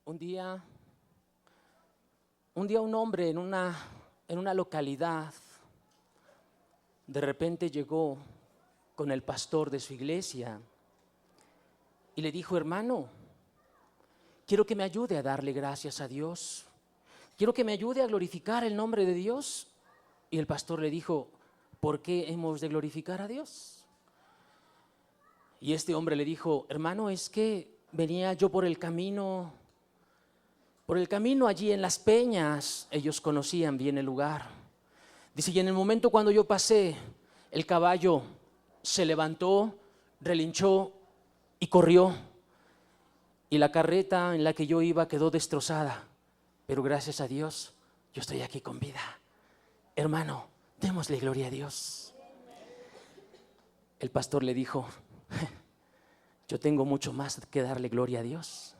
Un día un hombre en una localidad de repente llegó con el pastor de su iglesia y le dijo: hermano, quiero que me ayude a darle gracias a Dios, quiero que me ayude a glorificar el nombre de Dios. Y el pastor le dijo: ¿por qué hemos de glorificar a Dios? Y este hombre le dijo: hermano, es que venía yo por el camino allí en Las Peñas. Ellos conocían bien el lugar. Dice: y en el momento cuando yo pasé, el caballo se levantó, relinchó y corrió, y la carreta en la que yo iba quedó destrozada, pero gracias a Dios yo estoy aquí con vida. Hermano, démosle gloria a Dios. El pastor le dijo: yo tengo mucho más que darle gloria a Dios,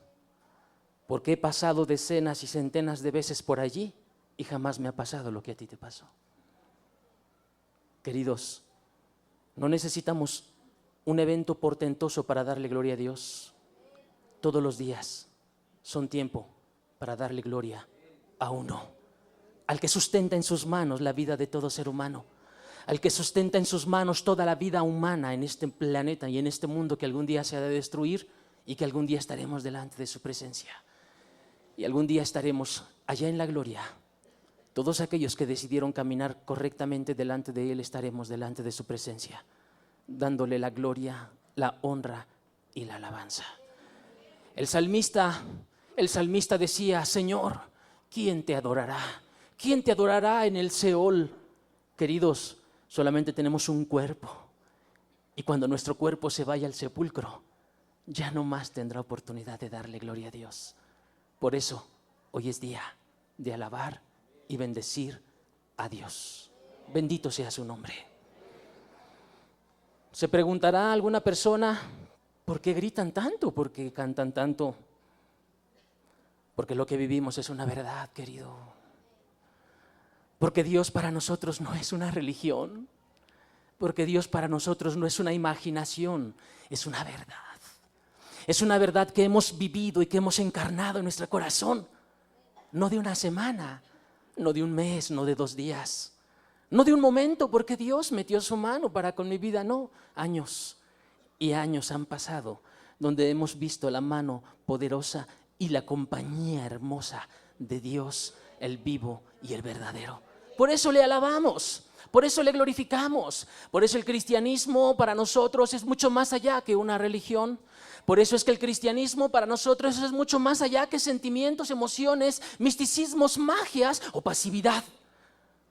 porque he pasado decenas y centenas de veces por allí y jamás me ha pasado lo que a ti te pasó. Queridos, no necesitamos un evento portentoso para darle gloria a Dios. Todos los días son tiempo para darle gloria a uno, al que sustenta en sus manos la vida de todo ser humano, al que sustenta en sus manos toda la vida humana en este planeta y en este mundo que algún día se ha de destruir y que algún día estaremos delante de su presencia. Y algún día estaremos allá en la gloria. Todos aquellos que decidieron caminar correctamente delante de Él, estaremos delante de su presencia, dándole la gloria, la honra y la alabanza. El salmista decía: Señor, ¿quién te adorará? ¿Quién te adorará en el Seol? Queridos, solamente tenemos un cuerpo, y cuando nuestro cuerpo se vaya al sepulcro, ya no más tendrá oportunidad de darle gloria a Dios. Por eso, hoy es día de alabar y bendecir a Dios. Bendito sea su nombre. Se preguntará alguna persona: ¿por qué gritan tanto? ¿Por qué cantan tanto? Porque lo que vivimos es una verdad, querido. Porque Dios para nosotros no es una religión. Porque Dios para nosotros no es una imaginación, es una verdad. Es una verdad que hemos vivido y que hemos encarnado en nuestro corazón. No de una semana, no de un mes, no de 2 días, no de un momento, porque Dios metió su mano para con mi vida. No, años y años han pasado donde hemos visto la mano poderosa y la compañía hermosa de Dios, el vivo y el verdadero. Por eso le alabamos, por eso le glorificamos. Por eso el cristianismo para nosotros es mucho más allá que una religión. Por eso es que el cristianismo para nosotros es mucho más allá que sentimientos, emociones, misticismos, magias o pasividad.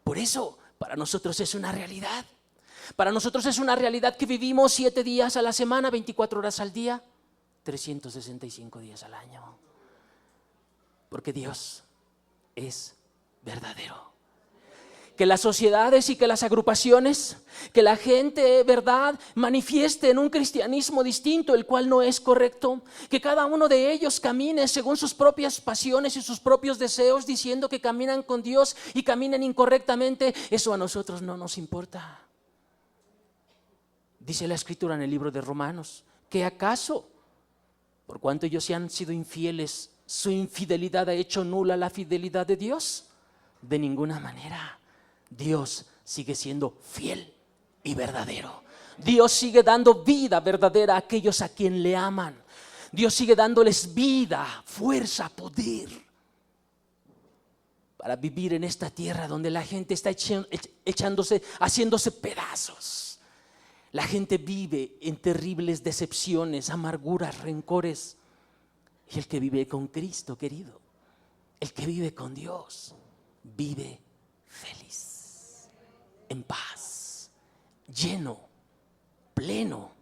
Por eso para nosotros es una realidad. Para nosotros es una realidad que vivimos 7 días a la semana, 24 horas al día, 365 días al año. Porque Dios es verdadero. Que las sociedades y que las agrupaciones, que la gente, verdad, manifieste en un cristianismo distinto, el cual no es correcto. Que cada uno de ellos camine según sus propias pasiones y sus propios deseos, diciendo que caminan con Dios y caminen incorrectamente. Eso a nosotros no nos importa. Dice la Escritura en el libro de Romanos: ¿qué acaso? Por cuanto ellos se han sido infieles, ¿su infidelidad ha hecho nula la fidelidad de Dios? De ninguna manera. Dios sigue siendo fiel y verdadero. Dios sigue dando vida verdadera a aquellos a quien le aman. Dios sigue dándoles vida, fuerza, poder para vivir en esta tierra donde la gente está haciéndose pedazos. La gente vive en terribles decepciones, amarguras, rencores. Y el que vive con Cristo, querido, el que vive con Dios, vive feliz, en paz, lleno, pleno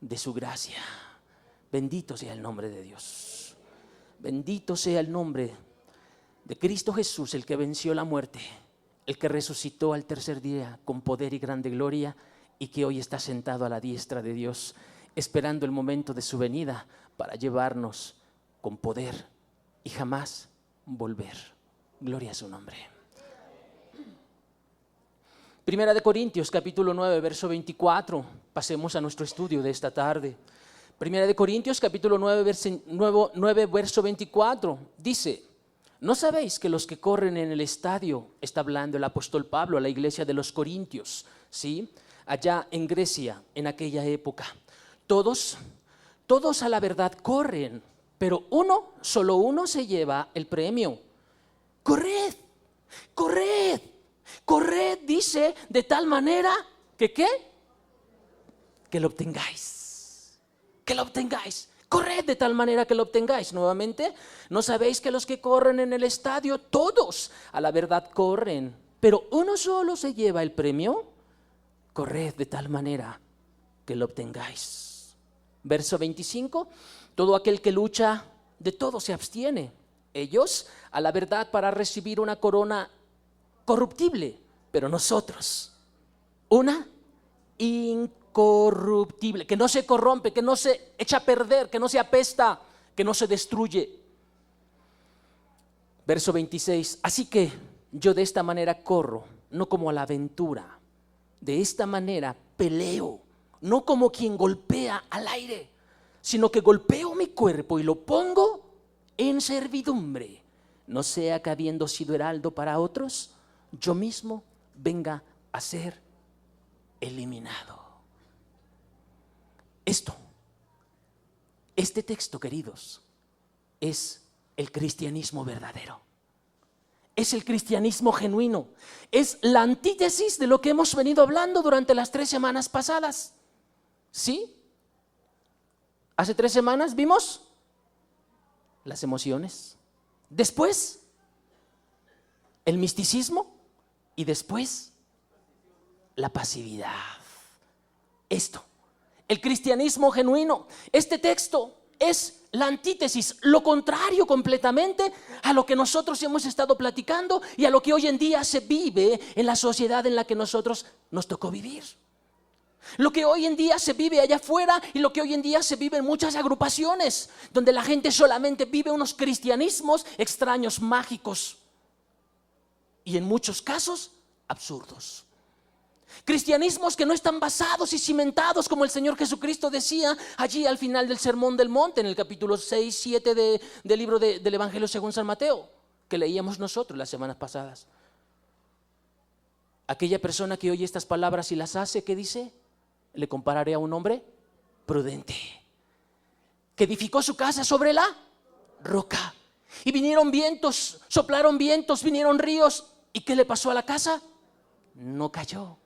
de su gracia. Bendito sea el nombre de Dios. Bendito sea el nombre de Cristo Jesús, el que venció la muerte, el que resucitó al tercer día con poder y grande gloria, y que hoy está sentado a la diestra de Dios, esperando el momento de su venida para llevarnos con poder y jamás volver. Gloria a su nombre. Primera de Corintios, capítulo 9, verso 24. Pasemos a nuestro estudio de esta tarde. Primera de Corintios, capítulo 9, verso 24, dice: ¿no sabéis que los que corren en el estadio, está hablando el apóstol Pablo a la iglesia de los Corintios, ¿sí? Allá en Grecia, en aquella época, todos a la verdad corren, pero solo uno se lleva el premio? Corred, corred, corred, dice, de tal manera que ¿qué? Que lo obtengáis, que lo obtengáis. Corred de tal manera que lo obtengáis. Nuevamente, ¿no sabéis que los que corren en el estadio, todos a la verdad corren, pero uno solo se lleva el premio? Corred de tal manera que lo obtengáis. Verso 25, todo aquel que lucha, de todo se abstiene. Ellos a la verdad para recibir una corona corruptible, pero nosotros una incorruptible, que no se corrompe, que no se echa a perder, que no se apesta, que no se destruye. Verso 26, así que yo de esta manera corro, no como a la aventura, de esta manera peleo, no como quien golpea al aire, sino que golpeo mi cuerpo y lo pongo en servidumbre, no sea que habiendo sido heraldo para otros, yo mismo venga a ser eliminado. Este texto, queridos, es el cristianismo verdadero. Es el cristianismo genuino. Es la antítesis de lo que hemos venido hablando durante las 3 semanas pasadas. ¿Sí? Hace 3 semanas vimos las emociones. Después, el misticismo. Y después, la pasividad. El cristianismo genuino. Este texto es la antítesis, lo contrario completamente a lo que nosotros hemos estado platicando y a lo que hoy en día se vive en la sociedad en la que nosotros nos tocó vivir. Lo que hoy en día se vive allá afuera y lo que hoy en día se vive en muchas agrupaciones, donde la gente solamente vive unos cristianismos extraños, mágicos y en muchos casos absurdos. Cristianismos que no están basados y cimentados, como el Señor Jesucristo decía allí al final del Sermón del Monte, en el capítulo 6, 7 del libro del Evangelio según San Mateo, que leíamos nosotros las semanas pasadas. Aquella persona que oye estas palabras y las hace, ¿qué dice? Le compararé a un hombre prudente, que edificó su casa sobre la roca. Y vinieron vientos, soplaron vientos, vinieron ríos. ¿Y qué le pasó a la casa? No cayó.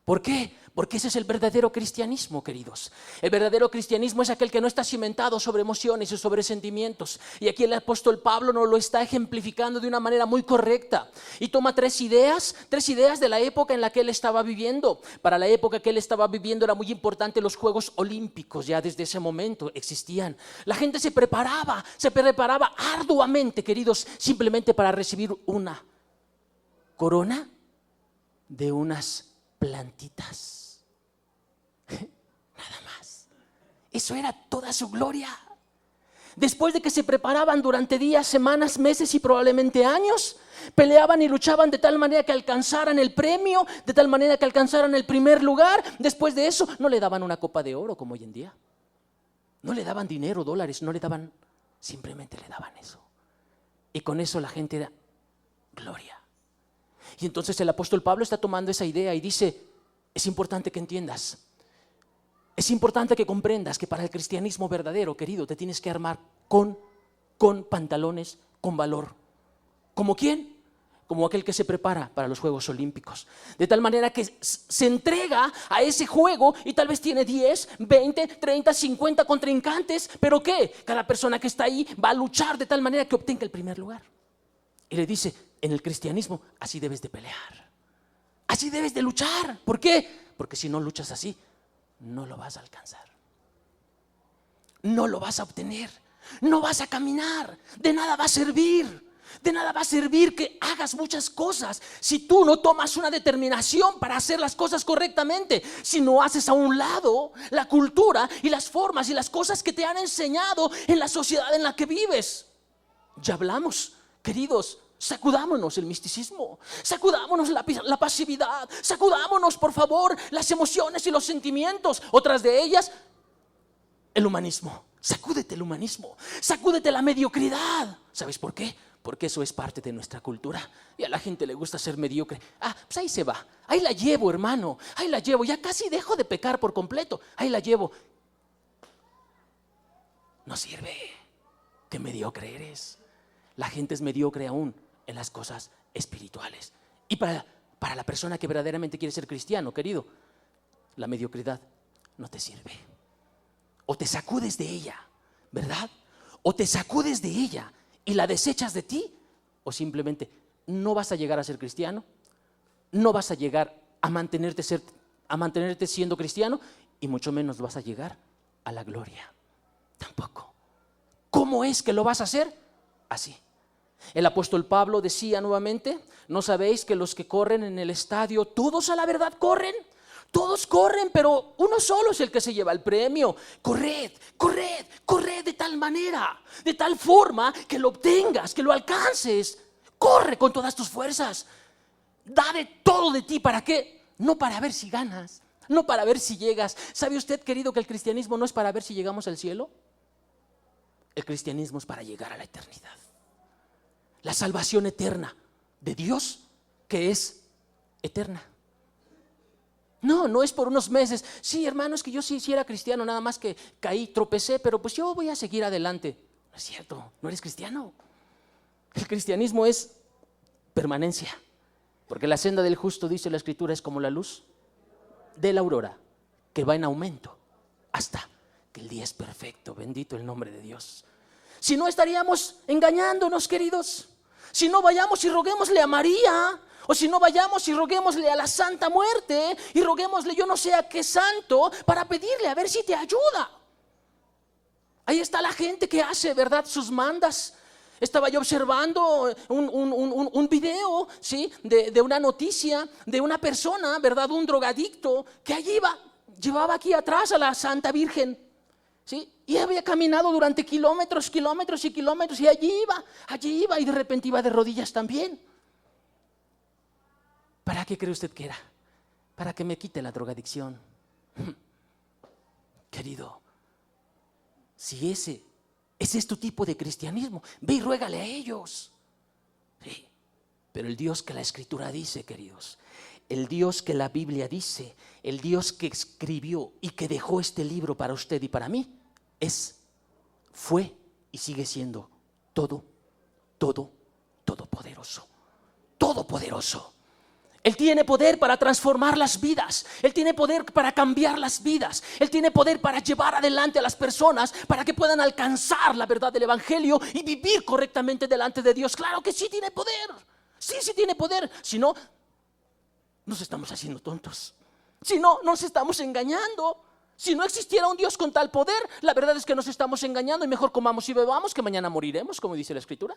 ¿Por qué? Porque ese es el verdadero cristianismo, queridos. El verdadero cristianismo es aquel que no está cimentado sobre emociones y sobre sentimientos. Y aquí el apóstol Pablo nos lo está ejemplificando de una manera muy correcta. Y toma 3 ideas de la época en la que él estaba viviendo. Para la época que él estaba viviendo era muy importante los Juegos Olímpicos. Ya desde ese momento existían. La gente se preparaba arduamente, queridos, simplemente para recibir una corona de unas plantitas. Nada más. Eso era toda su gloria. Después de que se preparaban durante días, semanas, meses y probablemente años, peleaban y luchaban de tal manera que alcanzaran el premio, de tal manera que alcanzaran el primer lugar. Después de eso no le daban una copa de oro como hoy en día. No le daban dinero, dólares, no le daban, simplemente le daban eso. Y con eso la gente era gloria. Y entonces el apóstol Pablo está tomando esa idea y dice, es importante que entiendas, es importante que comprendas que para el cristianismo verdadero, querido, te tienes que armar con pantalones, con valor. ¿Como quién? Como aquel que se prepara para los Juegos Olímpicos. De tal manera que se entrega a ese juego y tal vez tiene 10, 20, 30, 50 contrincantes. ¿Pero qué? Cada persona que está ahí va a luchar de tal manera que obtenga el primer lugar. Y le dice, en el cristianismo así debes de pelear, así debes de luchar. ¿Por qué? Porque si no luchas así, no lo vas a alcanzar, no lo vas a obtener, no vas a caminar, de nada va a servir. De nada va a servir que hagas muchas cosas si tú no tomas una determinación para hacer las cosas correctamente, si no haces a un lado la cultura y las formas y las cosas que te han enseñado en la sociedad en la que vives. Ya hablamos, queridos, sacudámonos el misticismo, sacudámonos la pasividad, sacudámonos por favor las emociones y los sentimientos. Otras de ellas, el humanismo. Sacúdete el humanismo. Sacúdete la mediocridad. ¿Sabes por qué? Porque eso es parte de nuestra cultura. Y a la gente le gusta ser mediocre. Pues ahí se va. Ahí la llevo, hermano. Ahí la llevo. Ya casi dejo de pecar por completo. Ahí la llevo. No sirve. Qué mediocre eres. La gente es mediocre aún en las cosas espirituales. Y para la persona que verdaderamente quiere ser cristiano, querido, la mediocridad no te sirve. O te sacudes de ella, ¿verdad? O te sacudes de ella y la desechas de ti, o simplemente no vas a llegar a ser cristiano, no vas a llegar a mantenerte siendo cristiano, y mucho menos vas a llegar a la gloria. Tampoco. ¿Cómo es que lo vas a hacer? Así. El apóstol Pablo decía nuevamente: ¿no sabéis que los que corren en el estadio, todos a la verdad corren? Todos corren, pero uno solo es el que se lleva el premio. Corred, corred, corred de tal manera, de tal forma que lo obtengas, que lo alcances. Corre con todas tus fuerzas. Da de todo de ti. ¿Para qué? No para ver si ganas, no para ver si llegas. ¿Sabe usted, querido, que el cristianismo no es para ver si llegamos al cielo? El cristianismo es para llegar a la eternidad. La salvación eterna de Dios, que es eterna. No es por unos meses. Sí, hermano, es que yo sí era cristiano, nada más que caí, tropecé, pero pues yo voy a seguir adelante. No es cierto, no eres cristiano. El cristianismo es permanencia, porque la senda del justo, dice la Escritura, es como la luz de la aurora, que va en aumento hasta que el día es perfecto. Bendito el nombre de Dios. Si no, estaríamos engañándonos, queridos. Si no, vayamos y roguémosle a María, o si no, vayamos y roguémosle a la Santa Muerte, y roguémosle yo no sé a qué santo, para pedirle a ver si te ayuda. Ahí está la gente que hace, ¿verdad?, sus mandas. Estaba yo observando un video, ¿sí?, de una noticia de una persona, ¿verdad?, un drogadicto, que allí llevaba aquí atrás a la Santa Virgen, ¿sí? Y había caminado durante kilómetros y kilómetros, y allí iba, y de repente iba de rodillas también. ¿Para qué cree usted que era? Para que me quite la drogadicción. Querido, si ese es tu tipo de cristianismo, ve y ruégale a ellos. Sí. Pero el Dios que la Escritura dice, queridos, el Dios que la Biblia dice, el Dios que escribió y que dejó este libro para usted y para mí, fue y sigue siendo todopoderoso. Todopoderoso. Él tiene poder para transformar las vidas. Él tiene poder para cambiar las vidas. Él tiene poder para llevar adelante a las personas para que puedan alcanzar la verdad del Evangelio y vivir correctamente delante de Dios. Claro que sí tiene poder. Sí tiene poder. Si no, nos estamos haciendo tontos. Si no, nos estamos engañando. Si no existiera un Dios con tal poder, la verdad es que nos estamos engañando, y mejor comamos y bebamos, que mañana moriremos, como dice la Escritura.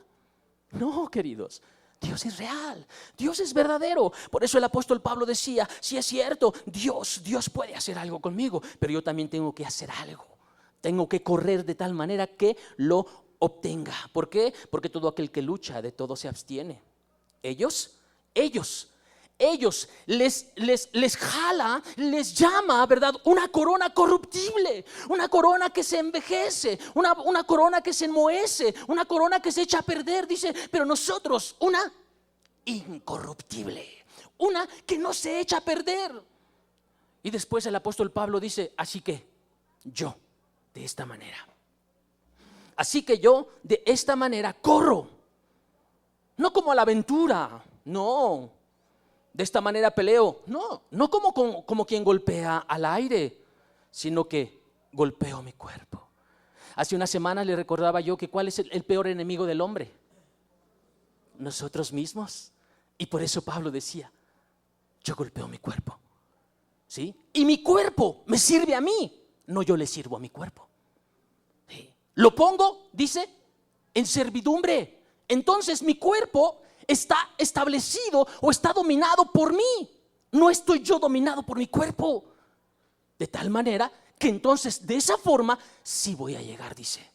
No, queridos. Dios es real, Dios es verdadero. Por eso el apóstol Pablo decía: si es cierto, Dios puede hacer algo conmigo, pero yo también tengo que hacer algo. Tengo que correr de tal manera que lo obtenga. ¿Por qué? Porque todo aquel que lucha, de todo se abstiene. Ellos les jala, les llama, ¿verdad?, una corona corruptible, una corona que se envejece, una corona que se enmohece, una corona que se echa a perder. Dice: pero nosotros una incorruptible, una que no se echa a perder. Y después el apóstol Pablo dice: así que yo de esta manera corro, no como a la aventura, no. De esta manera peleo, no como quien golpea al aire, sino que golpeo mi cuerpo. Hace unas semanas le recordaba yo que ¿cuál es el peor enemigo del hombre? Nosotros mismos. Y por eso Pablo decía: yo golpeo mi cuerpo, ¿sí? Y mi cuerpo me sirve a mí, no yo le sirvo a mi cuerpo. ¿Sí? Lo pongo, dice, en servidumbre. Entonces mi cuerpo está establecido o está dominado por mí. No estoy yo dominado por mi cuerpo. De tal manera que entonces de esa forma sí voy a llegar, dice.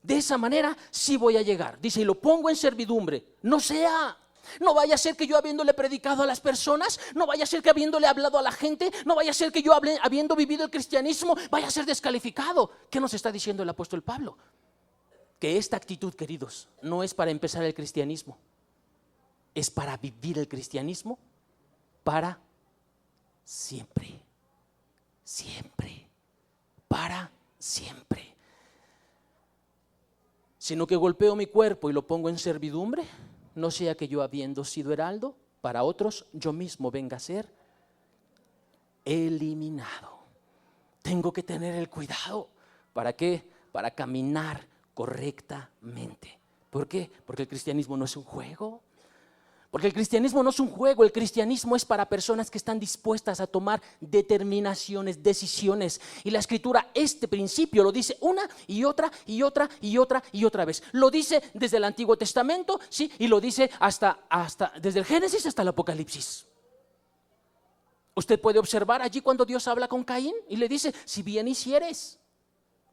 De esa manera sí voy a llegar, dice, y lo pongo en servidumbre. No sea No vaya a ser que yo habiéndole predicado a las personas, no vaya a ser que habiéndole hablado a la gente, no vaya a ser que yo habiendo vivido el cristianismo vaya a ser descalificado. ¿Qué nos está diciendo el apóstol Pablo? Que esta actitud, queridos, no es para empezar el cristianismo, es para vivir el cristianismo para siempre, siempre, para siempre. Sino que golpeo mi cuerpo y lo pongo en servidumbre, no sea que yo, habiendo sido heraldo para otros, yo mismo venga a ser eliminado. Tengo que tener el cuidado. ¿Para qué? Para caminar correctamente. ¿Por qué? Porque el cristianismo no es un juego. Porque el cristianismo no es un juego, el cristianismo es para personas que están dispuestas a tomar determinaciones, decisiones. Y la Escritura este principio lo dice una y otra y otra y otra y otra vez. Lo dice desde el Antiguo Testamento, ¿sí? Y lo dice hasta desde el Génesis hasta el Apocalipsis. Usted puede observar allí cuando Dios habla con Caín y le dice: si bien hicieres,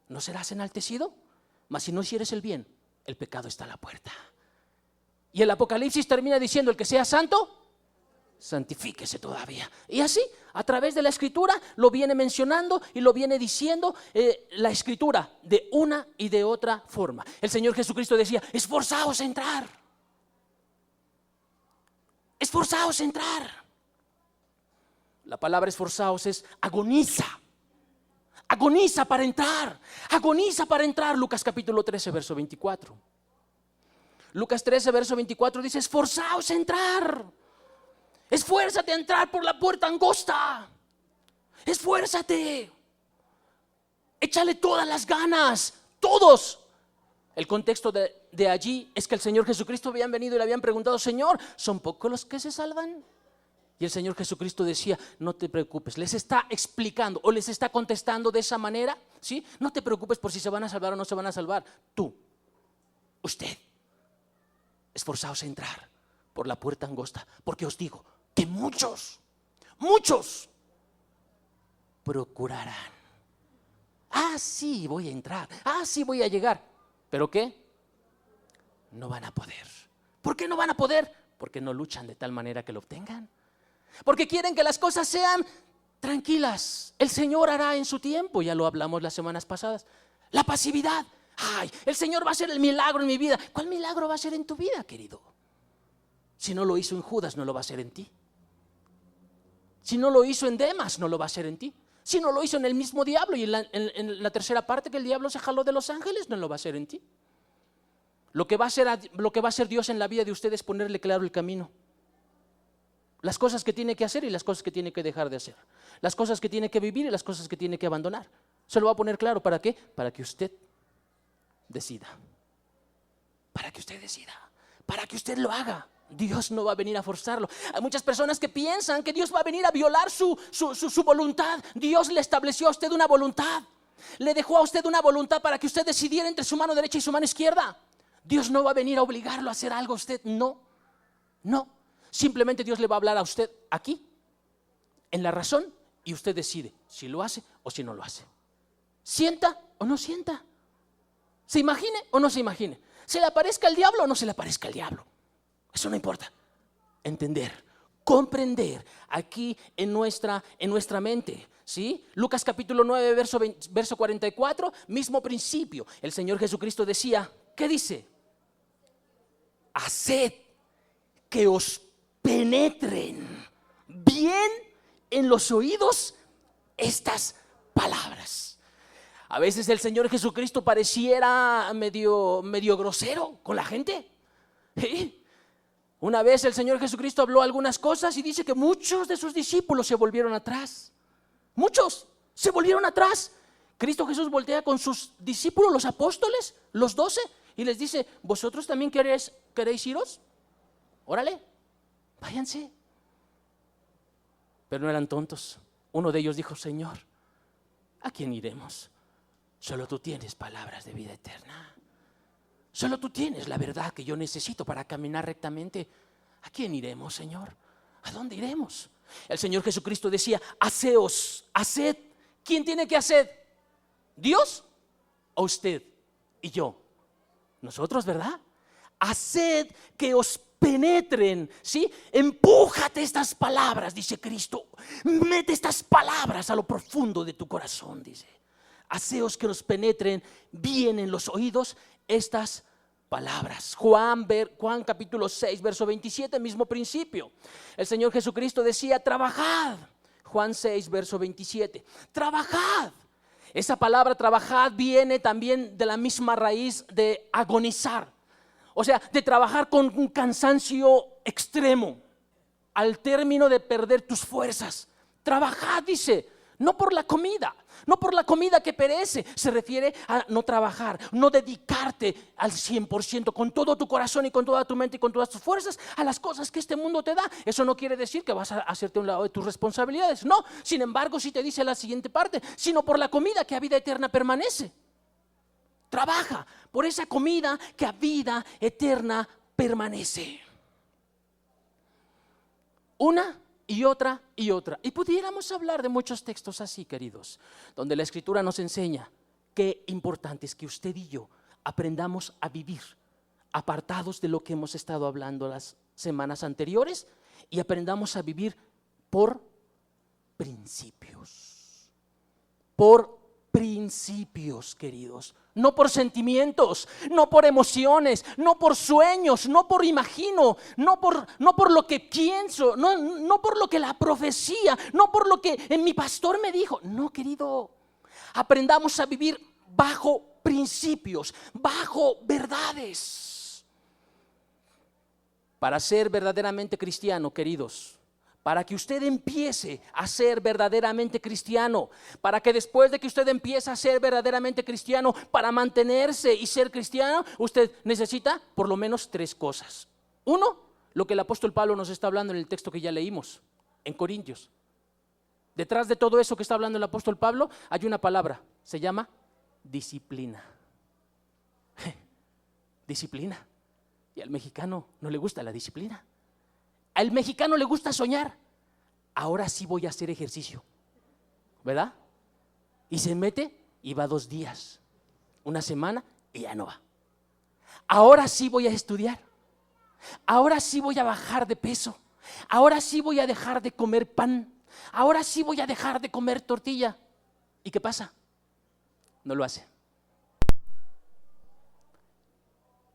no serás enaltecido, mas si no hicieres el bien, el pecado está a la puerta. Y el Apocalipsis termina diciendo: el que sea santo, santifíquese todavía. Y así, a través de la Escritura, lo viene mencionando y lo viene diciendo la Escritura de una y de otra forma. El Señor Jesucristo decía: esforzaos a entrar. Esforzaos a entrar. La palabra esforzaos es agoniza. Agoniza para entrar. Agoniza para entrar. Lucas capítulo 13, verso 24. Lucas 13, verso 24 dice: esforzaos a entrar. Esfuérzate a entrar por la puerta angosta. Esfuérzate. Échale todas las ganas. Todos. El contexto de allí es que el Señor Jesucristo habían venido y le habían preguntado: Señor, ¿son pocos los que se salvan? Y el Señor Jesucristo decía: no te preocupes. Les está explicando o les está contestando de esa manera, ¿sí? No te preocupes por si se van a salvar o no se van a salvar. Tú, usted, esforzaos a entrar por la puerta angosta, porque os digo que muchos procurarán. Sí, voy a entrar. Sí, voy a llegar. ¿Pero qué? No van a poder. ¿Por qué no van a poder? Porque no luchan de tal manera que lo obtengan. Porque quieren que las cosas sean tranquilas. El Señor hará en su tiempo, ya lo hablamos las semanas pasadas. La pasividad. El Señor va a hacer el milagro en mi vida. ¿Cuál milagro va a hacer en tu vida, querido? Si no lo hizo en Judas, no lo va a hacer en ti. Si no lo hizo en Demas, no lo va a hacer en ti. Si no lo hizo en el mismo diablo y en la tercera parte que el diablo se jaló de los ángeles, no lo va a hacer en ti. Lo que va a hacer Dios en la vida de usted es ponerle claro el camino. Las cosas que tiene que hacer y las cosas que tiene que dejar de hacer. Las cosas que tiene que vivir y las cosas que tiene que abandonar. Se lo va a poner claro. ¿Para qué? Para que usted decida. Para que usted decida. Para que usted lo haga. Dios no va a venir a forzarlo. Hay muchas personas que piensan que Dios va a venir a violar su voluntad. Dios le estableció a usted una voluntad. Le dejó a usted una voluntad para que usted decidiera entre su mano derecha y su mano izquierda. Dios no va a venir a obligarlo a hacer algo a usted. No. Simplemente Dios le va a hablar a usted aquí, en la razón, y usted decide si lo hace o si no lo hace. ¿Sienta o no sienta? ¿Se imagine o no se imagine? ¿Se le aparezca el diablo o no se le aparezca el diablo? Eso no importa. Entender, comprender aquí en nuestra mente, ¿sí? Lucas capítulo 9, verso 44, mismo principio. El Señor Jesucristo decía, ¿qué dice? Haced que os penetren bien en los oídos estas palabras. A veces el Señor Jesucristo pareciera medio grosero con la gente. ¿Sí? Una vez el Señor Jesucristo habló algunas cosas y dice que muchos de sus discípulos se volvieron atrás. Muchos se volvieron atrás. Cristo Jesús voltea con sus discípulos, los apóstoles, los 12, y les dice: ¿vosotros también queréis iros? Órale, váyanse. Pero no eran tontos. Uno de ellos dijo: Señor, ¿a quién iremos? Solo tú tienes palabras de vida eterna. Solo tú tienes la verdad que yo necesito para caminar rectamente. ¿A quién iremos, Señor? ¿A dónde iremos? El Señor Jesucristo decía: haceos, haced. ¿Quién tiene que hacer? ¿Dios o usted y yo? Nosotros, ¿verdad? haced que os penetren, ¿sí? Empújate estas palabras, dice Cristo. Mete estas palabras a lo profundo de tu corazón, dice. Haceos que nos penetren bien en los oídos estas palabras. Juan capítulo 6, verso 27, mismo principio. El Señor Jesucristo decía, trabajad. Juan 6, verso 27. Trabajad. Esa palabra trabajad viene también de la misma raíz de agonizar. O sea, de trabajar con un cansancio extremo, al término de perder tus fuerzas. Trabajad, dice, no por la comida, no por la comida que perece. Se refiere a no trabajar, no dedicarte al 100% con todo tu corazón y con toda tu mente y con todas tus fuerzas a las cosas que este mundo te da. Eso no quiere decir que vas a hacerte a un lado de tus responsabilidades. No, sin embargo, sí te dice la siguiente parte, sino por la comida que a vida eterna permanece. Trabaja por esa comida que a vida eterna permanece. Una y otra y otra. Y pudiéramos hablar de muchos textos así, queridos, donde la Escritura nos enseña qué importante es que usted y yo aprendamos a vivir apartados de lo que hemos estado hablando las semanas anteriores y aprendamos a vivir por principios. Por principios, queridos. No por sentimientos, no por emociones, no por sueños, no por imagino, no por lo que pienso, no por lo que la profecía, no por lo que mi pastor me dijo. No, querido, aprendamos a vivir bajo principios, bajo verdades. Para ser verdaderamente cristiano, queridos, para que usted empiece a ser verdaderamente cristiano, para que después de que usted empiece a ser verdaderamente cristiano, para mantenerse y ser cristiano, usted necesita por lo menos 3 cosas. 1, lo que el apóstol Pablo nos está hablando en el texto que ya leímos, en Corintios. Detrás de todo eso que está hablando el apóstol Pablo, hay una palabra, se llama disciplina. Disciplina. Y al mexicano no le gusta la disciplina. Al mexicano le gusta soñar. Ahora sí voy a hacer ejercicio, ¿verdad? Y se mete y va 2 días, 1 semana y ya no va. Ahora sí voy a estudiar. Ahora sí voy a bajar de peso. Ahora sí voy a dejar de comer pan. Ahora sí voy a dejar de comer tortilla. ¿Y qué pasa? No lo hace.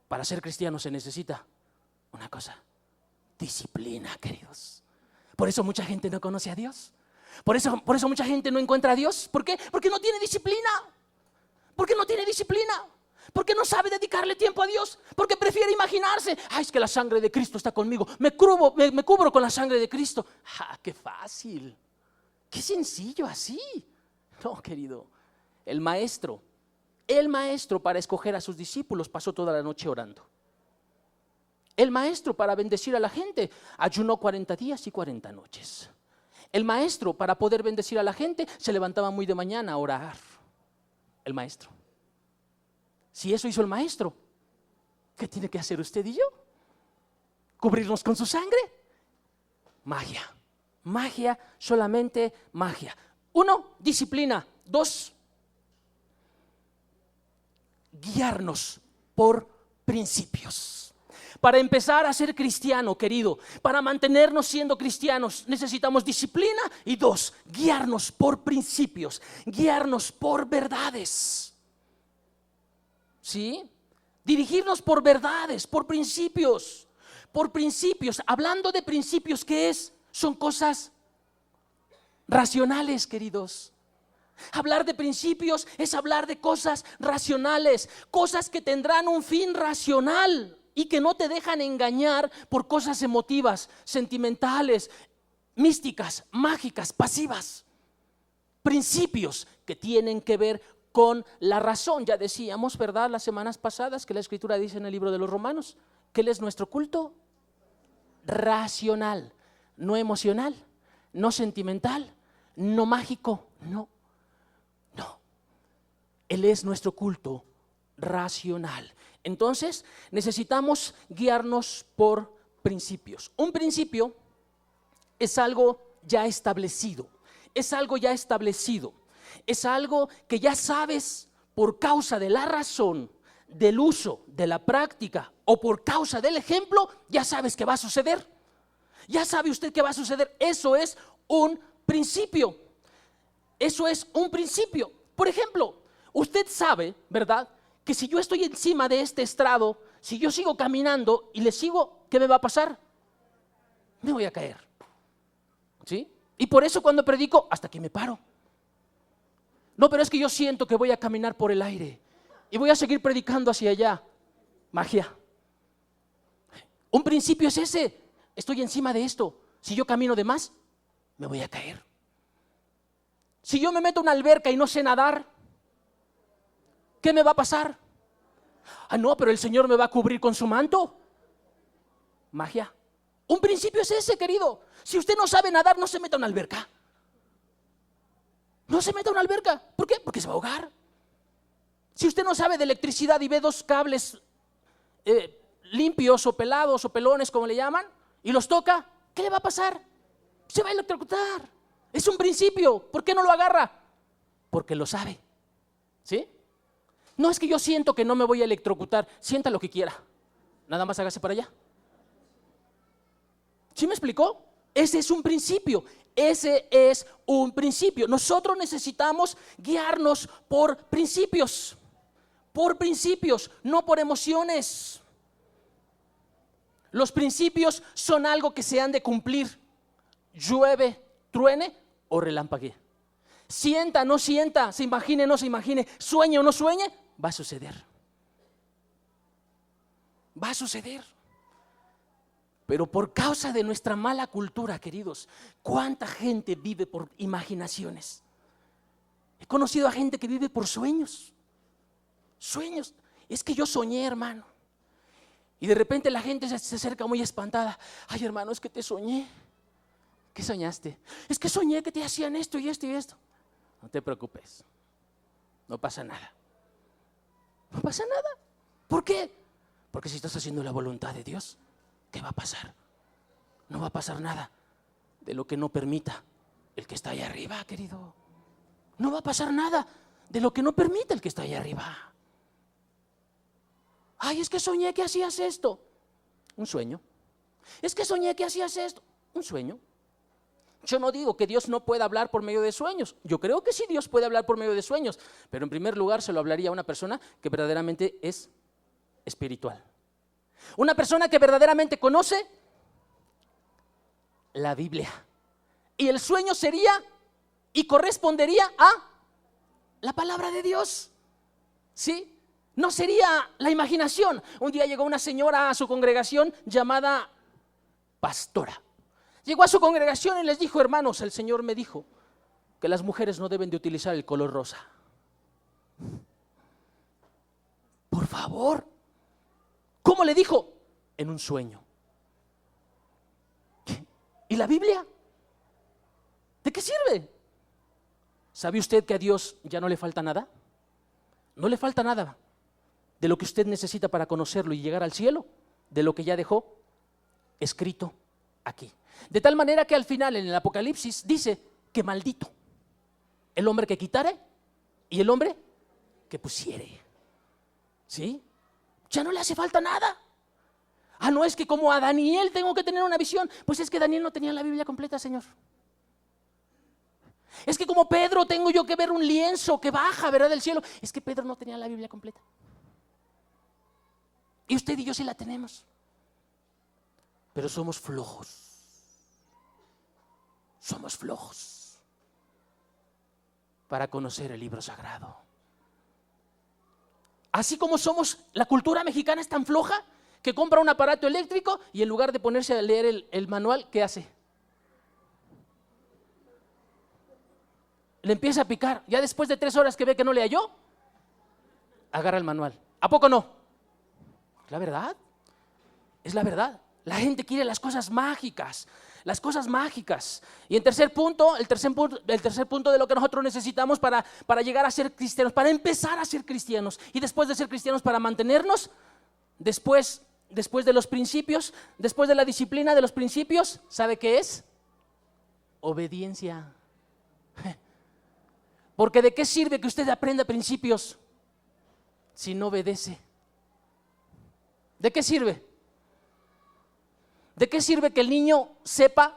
Para ser cristiano se necesita una cosa: disciplina, queridos. Por eso mucha gente no conoce a Dios. Por eso mucha gente no encuentra a Dios. ¿Por qué? Porque no tiene disciplina. Porque no tiene disciplina. Porque no sabe dedicarle tiempo a Dios. Porque prefiere imaginarse: ay, es que la sangre de Cristo está conmigo. Me cubro con la sangre de Cristo. ¡Ah, qué fácil! ¡Qué sencillo así! No, querido. El maestro para escoger a sus discípulos pasó toda la noche orando. El maestro para bendecir a la gente ayunó 40 días y 40 noches. El maestro para poder bendecir a la gente se levantaba muy de mañana a orar. El maestro. Si eso hizo el maestro, ¿qué tiene que hacer usted y yo? ¿Cubrirnos con su sangre? Magia. Magia, solamente magia. 1, disciplina. 2, guiarnos por principios. Para empezar a ser cristiano, querido, para mantenernos siendo cristianos, necesitamos disciplina. Y 2, guiarnos por principios, guiarnos por verdades. ¿Sí? Dirigirnos por verdades, por principios. Por principios. Hablando de principios, ¿qué es? Son cosas racionales, queridos. Hablar de principios es hablar de cosas racionales, cosas que tendrán un fin racional y que no te dejan engañar por cosas emotivas, sentimentales, místicas, mágicas, pasivas. Principios que tienen que ver con la razón. Ya decíamos, ¿verdad?, las semanas pasadas que la Escritura dice en el libro de los Romanos que Él es nuestro culto racional, no emocional, no sentimental, no mágico, no. Él es nuestro culto racional. Entonces necesitamos guiarnos por principios. Un principio es algo ya establecido. Es algo ya establecido. Es algo que ya sabes por causa de la razón, del uso, de la práctica o por causa del ejemplo, ya sabes que va a suceder. Ya sabe usted que va a suceder. Eso es un principio. Eso es un principio. Por ejemplo, usted sabe, ¿verdad?, que si yo estoy encima de este estrado, si yo sigo caminando y le sigo, ¿qué me va a pasar? Me voy a caer. ¿Sí? Y por eso cuando predico, hasta que me paro. No, pero es que yo siento que voy a caminar por el aire y voy a seguir predicando hacia allá. Magia. Un principio es ese. Estoy encima de esto. Si yo camino de más, me voy a caer. Si yo me meto en una alberca y no sé nadar, ¿qué me va a pasar? Ah, no, pero el Señor me va a cubrir con su manto. Magia. Un principio es ese, querido. Si usted no sabe nadar, no se meta en una alberca. No se meta en una alberca. ¿Por qué? Porque se va a ahogar. Si usted no sabe de electricidad y ve dos cables limpios o pelados o pelones, como le llaman, y los toca, ¿qué le va a pasar? Se va a electrocutar. Es un principio. ¿Por qué no lo agarra? Porque lo sabe. ¿Sí? No es que yo siento que no me voy a electrocutar. Sienta lo que quiera. Nada más hágase para allá. ¿Sí me explicó? Ese es un principio. Ese es un principio. Nosotros necesitamos guiarnos por principios. Por principios, no por emociones. Los principios son algo que se han de cumplir. Llueve, truene o relampaguee. Sienta, no sienta, se imagine, no se imagine, sueñe o no sueñe, va a suceder. Va a suceder. Pero por causa de nuestra mala cultura, queridos, ¿cuánta gente vive por imaginaciones? He conocido a gente que vive por sueños. Sueños. Es que yo soñé, hermano. Y de repente la gente se acerca muy espantada. Ay, hermano, es que te soñé. ¿Qué soñaste? Es que soñé que te hacían esto y esto y esto. No te preocupes. No pasa nada. No pasa nada. ¿Por qué? Porque si estás haciendo la voluntad de Dios, ¿qué va a pasar? No va a pasar nada de lo que no permita el que está ahí arriba, querido. No va a pasar nada de lo que no permita el que está ahí arriba. Ay, es que soñé que hacías esto. Un sueño. Es que soñé que hacías esto. Un sueño. Yo no digo que Dios no pueda hablar por medio de sueños. Yo creo que sí Dios puede hablar por medio de sueños. Pero en primer lugar se lo hablaría a una persona que verdaderamente es espiritual. Una persona que verdaderamente conoce la Biblia. Y el sueño sería y correspondería a la palabra de Dios. ¿Sí? No sería la imaginación. Un día llegó una señora a su congregación llamada pastora. Llegó a su congregación y les dijo: hermanos, el Señor me dijo que las mujeres no deben de utilizar el color rosa. Por favor. ¿Cómo le dijo? En un sueño. ¿Y la Biblia? ¿De qué sirve? ¿Sabe usted que a Dios ya no le falta nada? No le falta nada de lo que usted necesita para conocerlo y llegar al cielo, de lo que ya dejó escrito aquí. De tal manera que al final en el Apocalipsis dice que maldito el hombre que quitare y el hombre que pusiere. ¿Sí? Ya no le hace falta nada. Ah, no, es que como a Daniel tengo que tener una visión. Pues es que Daniel no tenía la Biblia completa, Señor. Es que como Pedro tengo yo que ver un lienzo que baja, ¿verdad?, del cielo. Es que Pedro no tenía la Biblia completa. Y usted y yo sí la tenemos. Pero somos flojos. Somos flojos para conocer el libro sagrado. Así como somos, la cultura mexicana es tan floja que compra un aparato eléctrico y en lugar de ponerse a leer el manual, ¿qué hace? Le empieza a picar. Ya después de 3 horas que ve que no le halló, agarra el manual. ¿A poco no? ¿Es la verdad? Es la verdad. La gente quiere las cosas mágicas. Las cosas mágicas. Y el tercer punto de lo que nosotros necesitamos para llegar a ser cristianos, para empezar a ser cristianos y después de ser cristianos para mantenernos, después de los principios, después de la disciplina de los principios, ¿sabe qué es? Obediencia. Porque ¿de qué sirve que usted aprenda principios si no obedece ¿De qué sirve? ¿De qué sirve que el niño sepa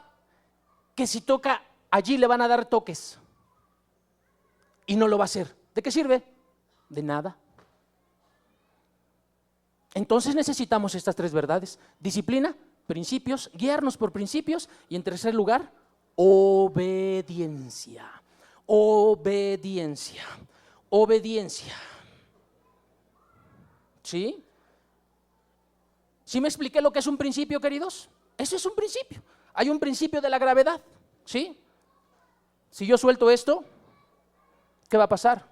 que si toca allí le van a dar toques y no lo va a hacer? ¿De qué sirve? De nada. Entonces necesitamos estas tres verdades: disciplina, principios, guiarnos por principios, y en tercer lugar, obediencia. Obediencia. Obediencia. ¿Sí? ¿Sí me expliqué lo que es un principio, queridos? Eso es un principio. Hay un principio de la gravedad, ¿sí? Si yo suelto esto, ¿qué va a pasar?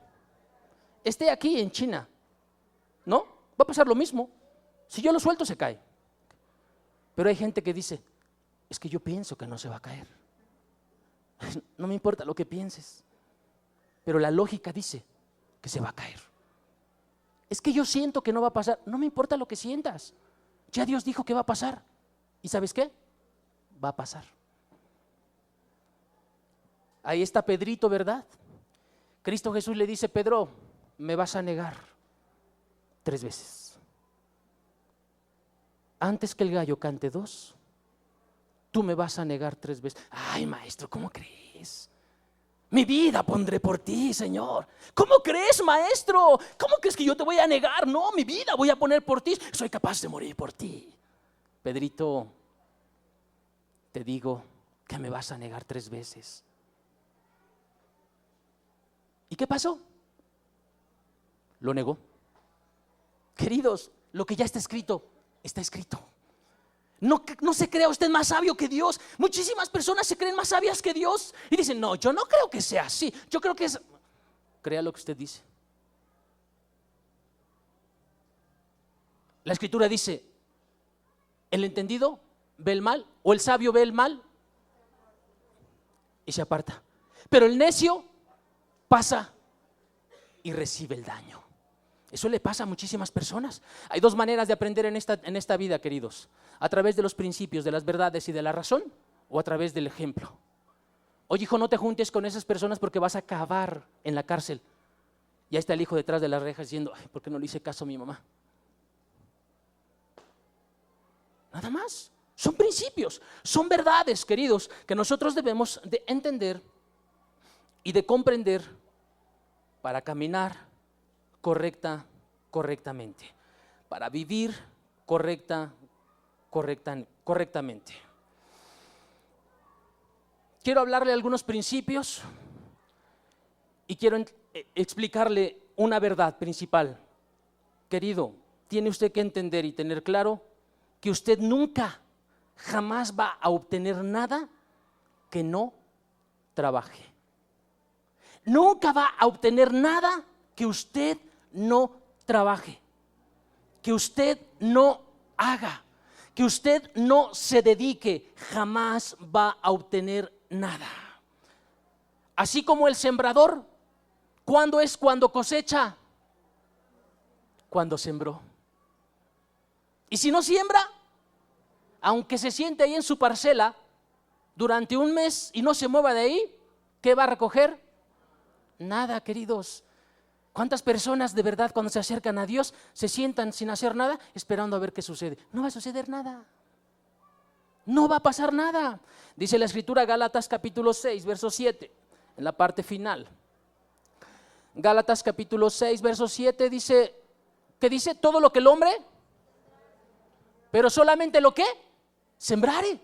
Esté aquí en China, ¿no? Va a pasar lo mismo. Si yo lo suelto, se cae. Pero hay gente que dice, es que yo pienso que no se va a caer. No me importa lo que pienses, pero la lógica dice que se va a caer. Es que yo siento que no va a pasar. No me importa lo que sientas. Ya Dios dijo que va a pasar. ¿Y sabes qué? Va a pasar. Ahí está Pedrito, ¿verdad? Cristo Jesús le dice, Pedro, me vas a negar 3 veces. Antes que el gallo cante 2, tú me vas a negar 3 veces. Ay, maestro, ¿cómo crees? Mi vida pondré por ti, Señor. ¿Cómo crees, maestro? ¿Cómo crees que yo te voy a negar? No, mi vida voy a poner por ti. Soy capaz de morir por ti. Pedrito, te digo que me vas a negar 3 veces. ¿Y qué pasó? Lo negó. Queridos, lo que ya está escrito, está escrito. No se crea usted más sabio que Dios. Muchísimas personas se creen más sabias que Dios y dicen, no, yo no creo que sea así. Yo creo que es... Crea lo que usted dice. La Escritura dice, el entendido ve el mal, o el sabio ve el mal y se aparta. Pero el necio pasa y recibe el daño. Eso le pasa a muchísimas personas. Hay 2 maneras de aprender en esta vida, queridos: a través de los principios, de las verdades y de la razón, o a través del ejemplo. Oye, hijo, no te juntes con esas personas porque vas a acabar en la cárcel. Ya está el hijo detrás de las rejas diciendo, ay, ¿por qué no le hice caso a mi mamá? Nada más. Son principios, son verdades, queridos, que nosotros debemos de entender y de comprender para caminar correctamente, para vivir correctamente. Quiero hablarle de algunos principios y quiero explicarle una verdad principal. Querido, tiene usted que entender y tener claro que usted nunca, jamás va a obtener nada que no trabaje. Nunca va a obtener nada que usted no trabaje, que usted no haga, que usted no se dedique. Jamás va a obtener nada. Así como el sembrador, ¿cuándo es cuando cosecha? Cuando sembró. Y si no siembra, aunque se siente ahí en su parcela durante un mes y no se mueva de ahí, ¿qué va a recoger? Nada, queridos. ¿Cuántas personas de verdad cuando se acercan a Dios se sientan sin hacer nada esperando a ver qué sucede? No va a suceder nada. No va a pasar nada. Dice la Escritura, Gálatas capítulo 6, verso 7, en la parte final. Gálatas capítulo 6, verso 7 dice, ¿qué dice? Todo lo que el hombre, pero solamente lo que sembrare.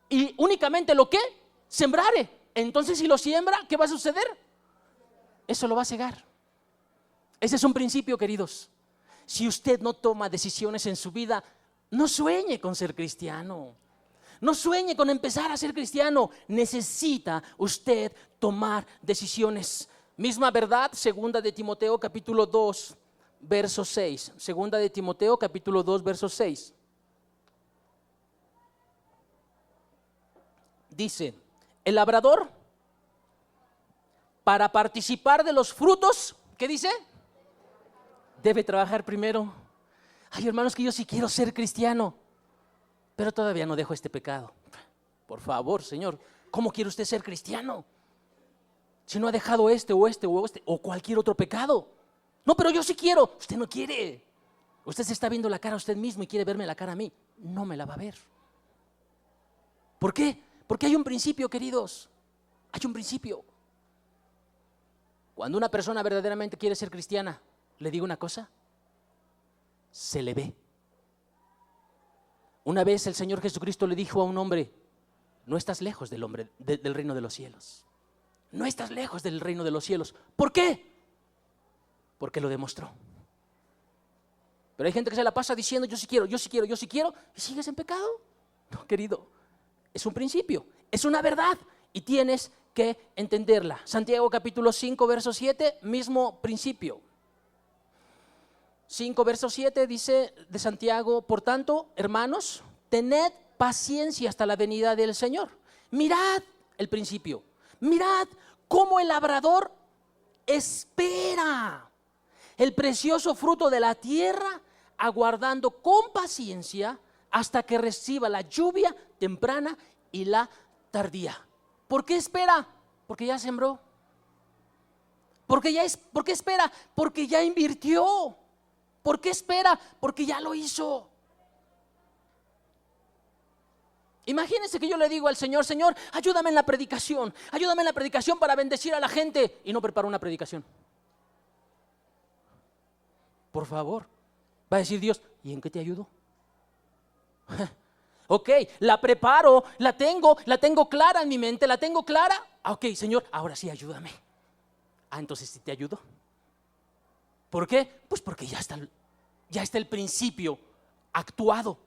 Y únicamente lo que sembrare. Entonces, si lo siembra, ¿qué va a suceder? Eso lo va a cegar. Ese es un principio, queridos. Si usted no toma decisiones en su vida, no sueñe con ser cristiano. No sueñe con empezar a ser cristiano. Necesita usted tomar decisiones. Misma verdad, 2 de Timoteo capítulo 2, verso 6. 2 de Timoteo capítulo 2, verso 6. Dice, el labrador, para participar de los frutos, ¿qué dice? Debe trabajar primero. Ay, hermanos, que yo sí quiero ser cristiano, pero todavía no dejo este pecado. Por favor, Señor, ¿cómo quiere usted ser cristiano? Si no ha dejado este o cualquier otro pecado. No, pero yo sí quiero. Usted no quiere. Usted se está viendo la cara a usted mismo y quiere verme la cara a mí. No me la va a ver. ¿Por qué? Porque hay un principio, queridos. Hay un principio. Cuando una persona verdaderamente quiere ser cristiana, le digo una cosa, se le ve. Una vez el Señor Jesucristo le dijo a un hombre: no estás lejos del reino de los cielos. No estás lejos del reino de los cielos. ¿Por qué? Porque lo demostró. Pero hay gente que se la pasa diciendo: yo sí quiero, yo sí quiero, yo sí quiero, y sigues en pecado. No, querido, es un principio, es una verdad y tienes que entenderla. Santiago capítulo 5, verso 7, mismo principio. 5, verso 7 dice de Santiago: por tanto, hermanos, tened paciencia hasta la venida del Señor. Mirad el principio, mirad cómo el labrador espera el precioso fruto de la tierra, aguardando con paciencia hasta que reciba la lluvia temprana y la tardía. ¿Por qué espera? Porque ya sembró. ¿Por qué espera? Porque ya invirtió. ¿Por qué espera? Porque ya lo hizo. Imagínense que yo le digo al Señor: Señor, ayúdame en la predicación para bendecir a la gente, y no preparo una predicación. Por favor, va a decir Dios: ¿y en qué te ayudo? Ok, la preparo, la tengo clara en mi mente, la tengo clara. Ok, Señor, ahora sí ayúdame. Entonces sí te ayudo. ¿Por qué? Pues porque ya está el principio actuado.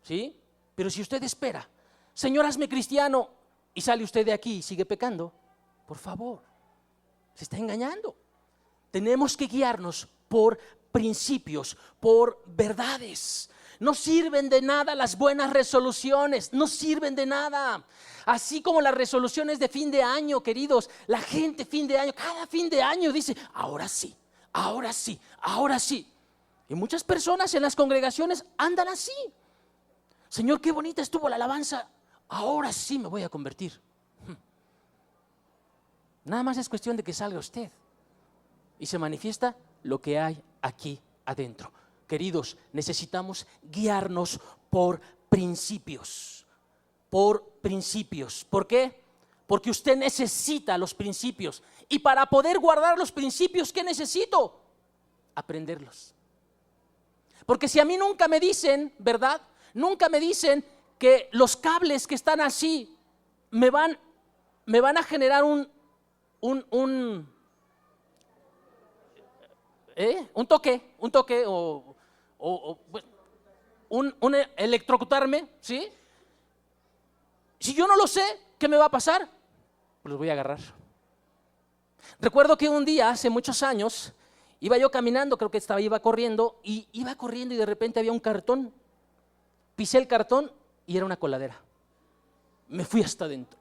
¿Sí? Pero si usted espera: Señor, hazme cristiano, y sale usted de aquí y sigue pecando, por favor, se está engañando. Tenemos que guiarnos por principios, por verdades. No sirven de nada las buenas resoluciones, no sirven de nada. Así como las resoluciones de fin de año, queridos, la gente cada fin de año dice: ahora sí, ahora sí, ahora sí. Y muchas personas en las congregaciones andan así. Señor, qué bonita estuvo la alabanza, ahora sí me voy a convertir. Nada más es cuestión de que salga usted y se manifiesta lo que hay aquí adentro. Queridos, necesitamos guiarnos por principios. Por principios. ¿Por qué? Porque usted necesita los principios. Y para poder guardar los principios, ¿qué necesito? Aprenderlos. Porque si a mí nunca me dicen, ¿verdad? Nunca me dicen que los cables que están así me van a generar un toque o un electrocutarme, ¿sí? Si yo no lo sé, ¿qué me va a pasar? Pues los voy a agarrar. Recuerdo que un día, hace muchos años, iba yo caminando, creo que iba corriendo y de repente había un cartón. Pisé el cartón y era una coladera. Me fui hasta adentro.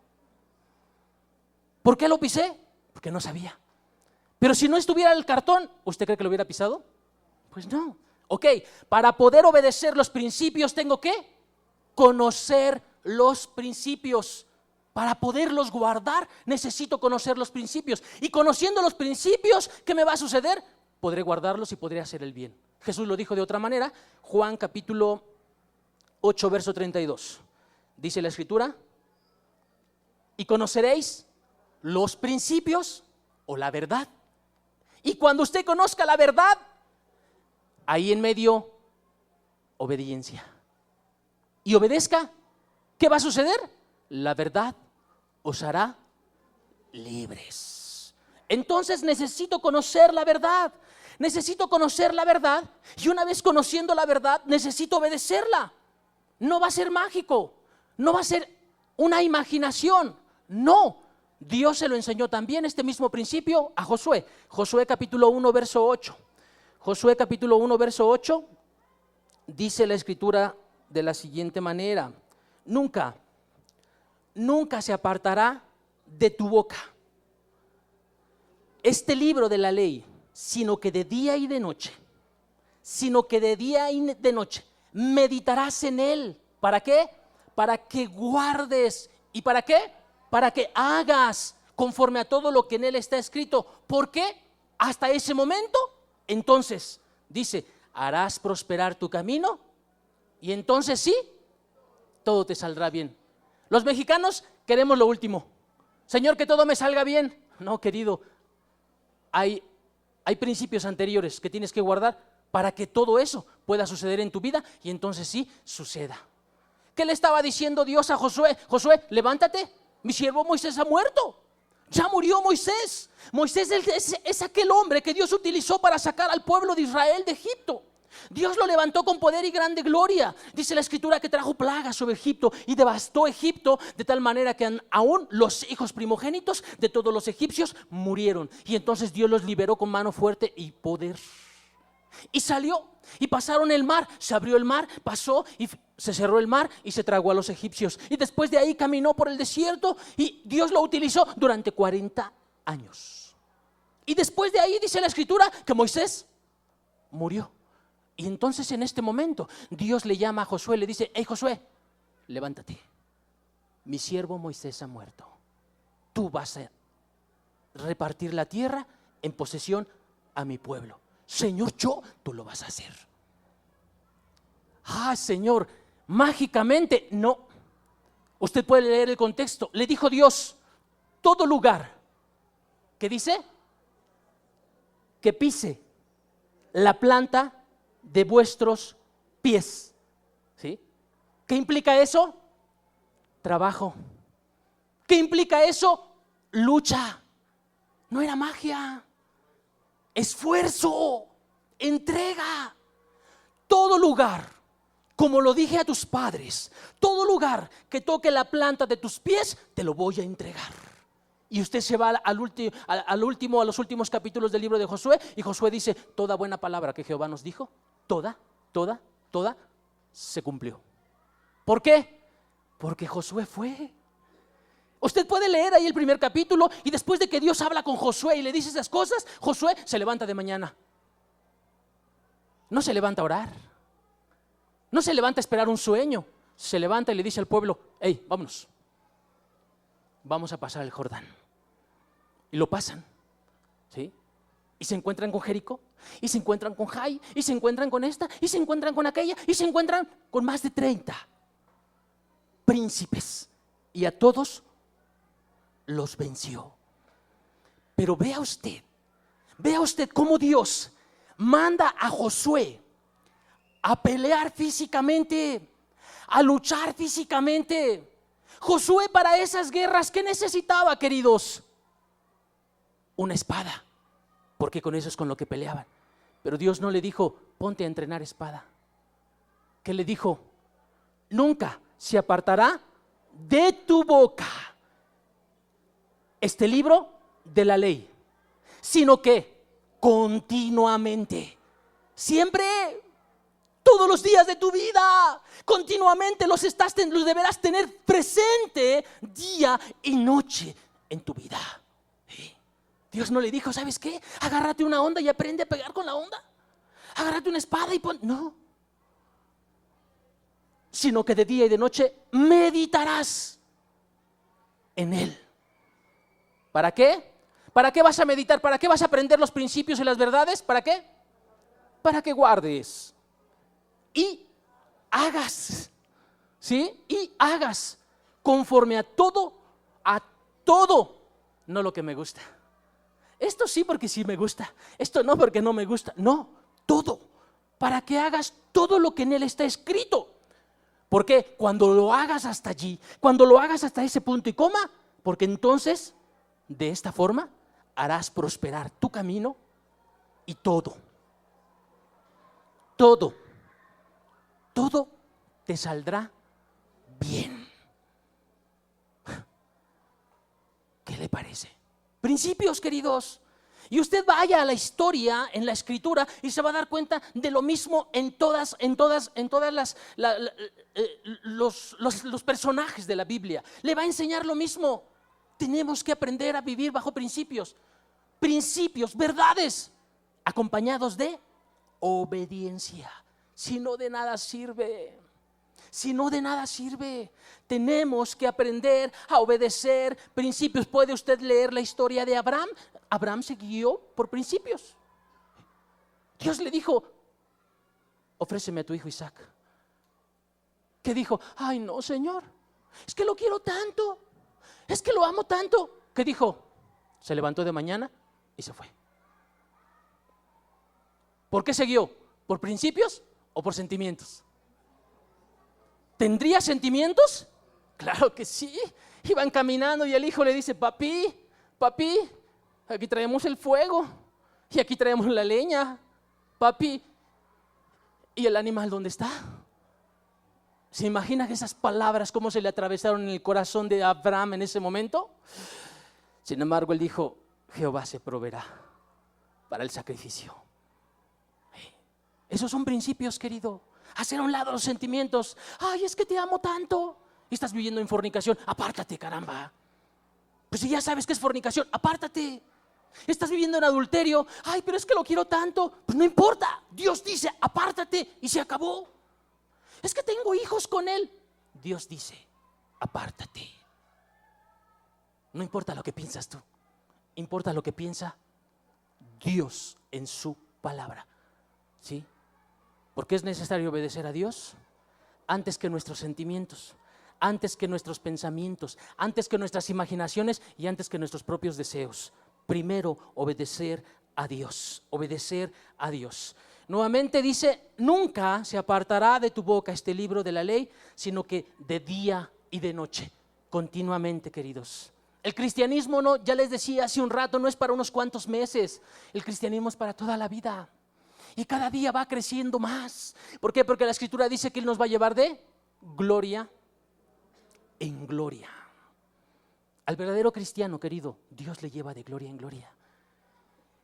¿Por qué lo pisé? Porque no sabía. Pero si no estuviera el cartón, ¿usted cree que lo hubiera pisado? Pues no. Ok, para poder obedecer los principios tengo que conocer los principios. Para poderlos guardar necesito conocer los principios. Y conociendo los principios, ¿qué me va a suceder? Podré guardarlos y podré hacer el bien. Jesús lo dijo de otra manera. Juan capítulo 8, verso 32. Dice la Escritura: y conoceréis los principios o la verdad. Y cuando usted conozca la verdad, ahí en medio, obediencia. Y obedezca, ¿qué va a suceder? La verdad os hará libres. Entonces necesito conocer la verdad. Necesito conocer la verdad. Y una vez conociendo la verdad, necesito obedecerla. No va a ser mágico. No va a ser una imaginación. No. Dios se lo enseñó también este mismo principio a Josué. Josué capítulo 1, verso 8. Josué capítulo 1, verso 8, dice la Escritura de la siguiente manera: nunca se apartará de tu boca este libro de la ley, sino que de día y de noche meditarás en él. ¿Para qué? Para que guardes. ¿Y para qué? Para que hagas conforme a todo lo que en él está escrito. ¿Por qué? Hasta ese momento, entonces, dice, harás prosperar tu camino y entonces sí, todo te saldrá bien. Los mexicanos queremos lo último. Señor, que todo me salga bien. No, querido, hay principios anteriores que tienes que guardar para que todo eso pueda suceder en tu vida y entonces sí suceda. ¿Qué le estaba diciendo Dios a Josué? Josué, levántate, mi siervo Moisés ha muerto. Ya murió Moisés. Moisés es aquel hombre que Dios utilizó para sacar al pueblo de Israel de Egipto. Dios lo levantó con poder y grande gloria. Dice la escritura que trajo plagas sobre Egipto y devastó Egipto de tal manera que aún los hijos primogénitos de todos los egipcios murieron. Y entonces Dios los liberó con mano fuerte y poder. Y salió y pasaron el mar, se abrió el mar, pasó y se cerró el mar y se tragó a los egipcios. Y después de ahí caminó por el desierto y Dios lo utilizó durante 40 años. Y después de ahí dice la escritura que Moisés murió. Y entonces en este momento Dios le llama a Josué, le dice: hey Josué, levántate, mi siervo Moisés ha muerto. Tú vas a repartir la tierra en posesión a mi pueblo. Señor, tú lo vas a hacer. Señor, mágicamente, no. Usted puede leer el contexto. Le dijo Dios: todo lugar, ¿qué dice? Que pise la planta de vuestros pies. ¿Sí? ¿Qué implica eso? Trabajo. ¿Qué implica eso? Lucha. No era magia. Esfuerzo, entrega. Todo lugar, como lo dije a tus padres, todo lugar que toque la planta de tus pies, te lo voy a entregar. Y usted se va a los últimos capítulos del libro de Josué, y Josué dice: toda buena palabra que Jehová nos dijo, toda, se cumplió. ¿Por qué? Porque Josué fue. Usted puede leer ahí el primer capítulo y después de que Dios habla con Josué y le dice esas cosas, Josué se levanta de mañana. No se levanta a orar. No se levanta a esperar un sueño. Se levanta y le dice al pueblo: hey, vámonos. Vamos a pasar el Jordán. Y lo pasan. ¿Sí? Y se encuentran con Jericó, y se encuentran con Jai, y se encuentran con esta, y se encuentran con aquella, y se encuentran con más de 30 príncipes. Y a todos los venció. Pero vea usted cómo Dios manda a Josué a pelear físicamente, a luchar físicamente. Josué, para esas guerras, ¿qué necesitaba, queridos? Una espada, porque con eso es con lo que peleaban. Pero Dios no le dijo: ponte a entrenar espada. ¿Qué le dijo? Nunca se apartará de tu boca este libro de la ley, sino que continuamente, siempre, todos los días de tu vida, continuamente los deberás tener presente día y noche en tu vida. ¿Sí? Dios no le dijo: ¿sabes qué? Agárrate una onda y aprende a pegar con la onda. Agárrate una espada y no. Sino que de día y de noche meditarás en él. ¿Para qué? ¿Para qué vas a meditar? ¿Para qué vas a aprender los principios y las verdades? ¿Para qué? Para que guardes y hagas, ¿sí? Y hagas conforme a todo, no lo que me gusta. Esto sí porque sí me gusta, esto no porque no me gusta, no, todo, para que hagas todo lo que en él está escrito. Porque cuando lo hagas hasta allí, cuando lo hagas hasta ese punto y coma, porque entonces de esta forma harás prosperar tu camino y todo te saldrá bien. ¿Qué le parece? Principios, queridos. Y usted vaya a la historia, en la escritura, y se va a dar cuenta de lo mismo en todas los personajes de la Biblia. Le va a enseñar lo mismo. Tenemos que aprender a vivir bajo principios, verdades, acompañados de obediencia. Si no, de nada sirve. Tenemos que aprender a obedecer principios. ¿Puede usted leer la historia de Abraham? Abraham se guió por principios. Dios le dijo: ofréceme a tu hijo Isaac. ¿Qué dijo? Ay, no, Señor, es que lo quiero tanto, es que lo amo tanto. ¿Qué dijo? Se levantó de mañana y se fue. ¿Por qué siguió? ¿Por principios o por sentimientos? ¿Tendría sentimientos? Claro que sí. Iban caminando y el hijo le dice: papi, papi, aquí traemos el fuego y aquí traemos la leña, papi. ¿Y el animal dónde está? ¿Se imagina esas palabras cómo se le atravesaron en el corazón de Abraham en ese momento? Sin embargo, él dijo: Jehová se proveerá para el sacrificio. Esos son principios, querido. Hacer a un lado los sentimientos. Ay, es que te amo tanto. Y estás viviendo en fornicación. Apártate, caramba. Pues si ya sabes que es fornicación, apártate. Estás viviendo en adulterio. Ay, pero es que lo quiero tanto. Pues no importa. Dios dice: apártate y se acabó. Es que tengo hijos con él. Dios dice: apártate. No importa lo que piensas tú. Importa lo que piensa Dios en su palabra. ¿Sí? ¿Por qué es necesario obedecer a Dios? Antes que nuestros sentimientos, antes que nuestros pensamientos, antes que nuestras imaginaciones y antes que nuestros propios deseos. Primero, obedecer a Dios, obedecer a Dios. Nuevamente dice: nunca se apartará de tu boca este libro de la ley, sino que de día y de noche, continuamente, queridos. El cristianismo, no, ya les decía hace un rato, no es para unos cuantos meses. El cristianismo es para toda la vida. Y cada día va creciendo más. ¿Por qué? Porque la Escritura dice que Él nos va a llevar de gloria en gloria. Al verdadero cristiano, querido, Dios le lleva de gloria en gloria.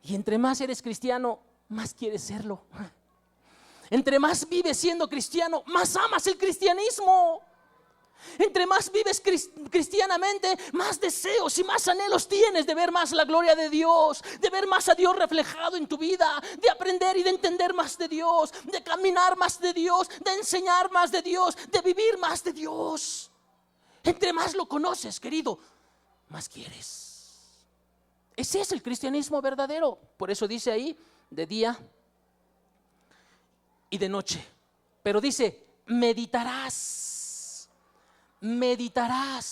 Y entre más eres cristiano, más quieres serlo. Entre más vives siendo cristiano, más amas el cristianismo. Entre más vives cristianamente, más deseos y más anhelos tienes de ver más la gloria de Dios, de ver más a Dios reflejado en tu vida, de aprender y de entender más de Dios, de caminar más de Dios, de enseñar más de Dios, de vivir más de Dios. Entre más lo conoces, querido, más quieres. Ese es el cristianismo verdadero. Por eso dice ahí: de día y de noche. Pero dice: meditarás. Meditarás.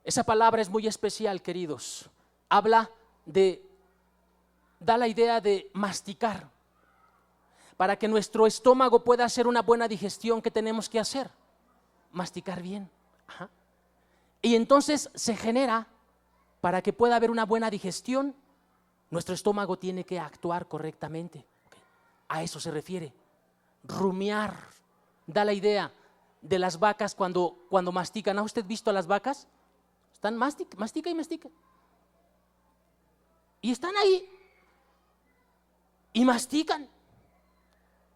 Esa palabra es muy especial, queridos. Da la idea de masticar. Para que nuestro estómago pueda hacer una buena digestión, ¿qué tenemos que hacer? Masticar bien. Ajá. Y entonces se genera, para que pueda haber una buena digestión, nuestro estómago tiene que actuar correctamente. Okay. A eso se refiere. Rumiar. Da la idea de las vacas cuando mastican. ¿Ha usted visto a las vacas? Están mastica y mastica. Y están ahí. Y mastican.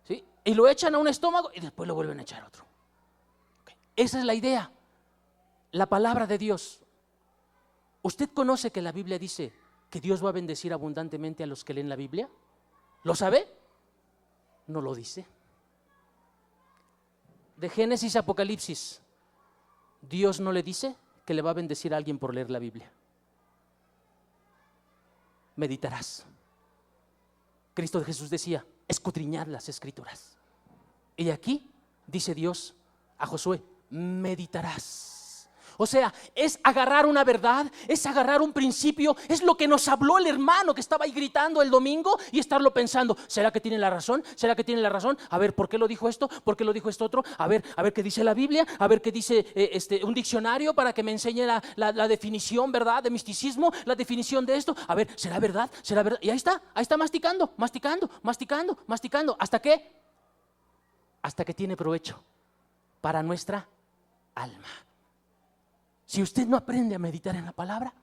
¿Sí? Y lo echan a un estómago y después lo vuelven a echar a otro. Okay. Esa es la idea. La palabra de Dios. ¿Usted conoce que la Biblia dice que Dios va a bendecir abundantemente a los que leen la Biblia? ¿Lo sabe? No lo dice. De Génesis a Apocalipsis, Dios no le dice que le va a bendecir a alguien por leer la Biblia. Meditarás. Cristo Jesús decía: escudriñad las Escrituras. Y aquí dice Dios a Josué: meditarás. O sea, es agarrar una verdad, es agarrar un principio, es lo que nos habló el hermano que estaba ahí gritando el domingo y estarlo pensando: ¿será que tiene la razón? ¿Será que tiene la razón? A ver, ¿por qué lo dijo esto? ¿Por qué lo dijo esto otro? A ver qué dice la Biblia, a ver qué dice un diccionario para que me enseñe la definición, ¿verdad? De misticismo, la definición de esto. A ver, ¿será verdad? ¿Será verdad? Y ahí está masticando, ¿hasta qué? Hasta que tiene provecho para nuestra alma. Si usted no aprende a meditar en la palabra,